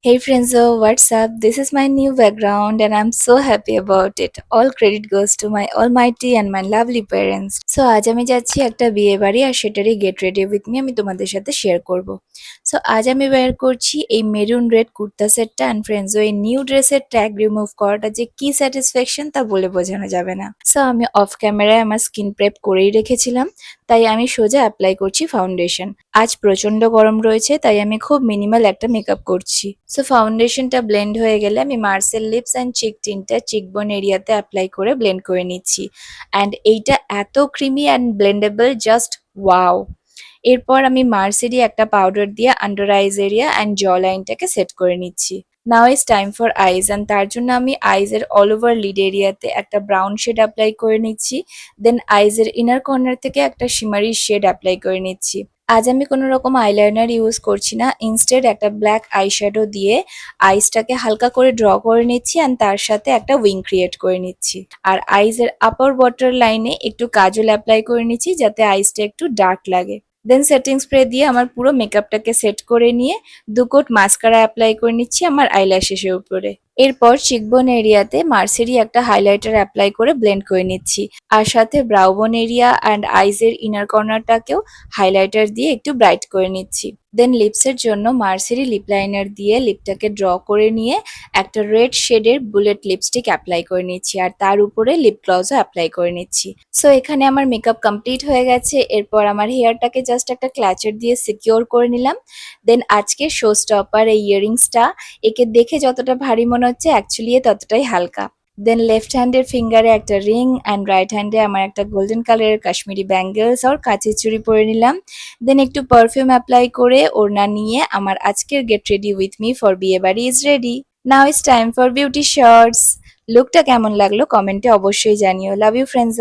Hey friends, what's up? This is my new background and I'm so happy about it. All credit goes to my almighty and my lovely parents. So আজ আমি যাচ্ছি একটা বিয়ে বাড়ি আর সেটারই gate ready with me আমি তোমাদের সাথে শেয়ার করব। সো আজ আমি বের করছি এই মেরুন রেড কুর্তা সেটটা অ্যান্ড ফ্রেন্ডস ওই নিউ ড্রেসের ট্যাগ রিমুভ করাটা যে কি স্যাটিসফ্যাকশন তা বলে বোঝানো যাবে না। সো আমি অফ ক্যামেরায় আমার স্কিন প্রেপ করেই রেখেছিলাম, তাই আমি সোজা অ্যাপ্লাই করছি ফাউন্ডেশন। আজ প্রচন্ড গরম রয়েছে তাই আমি খুব মিনিমাল একটা মেকআপ করছি। সো ফাউন্ডেশনটা ব্লেন্ড হয়ে গেলে আমি মার্সেল লিপস অ্যান্ড চিক টিনটা চিকবোন এরিয়াতে অ্যাপ্লাই করে ব্লেন্ড করে নিচ্ছি। অ্যান্ড এইটা এত creamy and blendable, just wow. এরপর আমি মার্সেরই একটা পাউডার দিয়ে আন্ডার আইজ এরিয়া অ্যান্ড জ লাইনটাকে সেট করে নিচ্ছি। নাও is time for eyes and তার জন্য আমি আইজের অল ওভার লিড এরিয়াতে একটা ব্রাউন শেড অ্যাপ্লাই করে নিচ্ছি। দেন আইজের ইনার কর্নার থেকে একটা শিমারি শেড অ্যাপ্লাই করে নিচ্ছি। আজ আমি কোনো রকম আইলাইনার ইউজ করছি না, ইনস্টেড একটা ব্ল্যাক আইশ্যাডো দিয়ে আইসটাকে হালকা করে ড্র করে নিচ্ছি অ্যান্ড তার সাথে একটা উইং ক্রিয়েট করে নিচ্ছি। আর আইজের আপার ওয়াটার লাইনে একটু কাজল অ্যাপ্লাই করে নিচ্ছি যাতে আইসটা একটু ডার্ক লাগে। দেন সেটিং স্প্রে দিয়ে আমার পুরো মেকআপটাকে সেট করে নিয়ে 2 কোট মাস্কারা অ্যাপ্লাই করে নিচ্ছি আমার আইল্যাশেসের উপরে। এরপর চিকবোন এরিয়াতে মার্সেরি একটা হাইলাইটার অ্যাপ্লাই করে ব্লেন্ড করে নিচ্ছি। আর সাথে ব্রাউবোন এরিয়া অ্যান্ড আইজের ইনার কর্নারটাকেও হাইলাইটার দিয়ে একটু ব্রাইট করে নিচ্ছি। দেন লিপসের জন্য মার্সেরি লিপ লাইনার দিয়ে লিপটাকে ড্র করে নিয়ে একটা রেড শেডের বুলেট লিপস্টিক অ্যাপ্লাই করে নিচ্ছি আর তার উপরে লিপ গ্লসও অ্যাপ্লাই করে নিচ্ছি। সো এখানে আমার মেকআপ কমপ্লিট হয়ে গেছে। এরপর আমার হেয়ারটাকে জাস্ট একটা ক্ল্যাচার দিয়ে সিকিউর করে নিলাম। দেন আজকে শো স্টপার এই ইয়াররিংসটা, একে দেখে যতটা ভারী মনে হচ্ছে অ্যাকচুয়ালি এ ততটাই হালকা। দেন লেফট হ্যান্ডের ফিঙ্গারে একটা রিং অ্যান্ড রাইট হ্যান্ডে আমার একটা গোল্ডেন কালারের কাশ্মীরি ব্যাঙ্গেলস আর কাঁচের চুড়ি পরে নিলাম। দেন একটু পারফিউম অ্যাপ্লাই করে ওড়না নিয়ে আমার আজকের get ready with me for বিয়ে বাড়ি is ready. Now is time for beauty shorts. লুকটা কেমন লাগলো কমেন্টে অবশ্যই জানিও। Love you friends.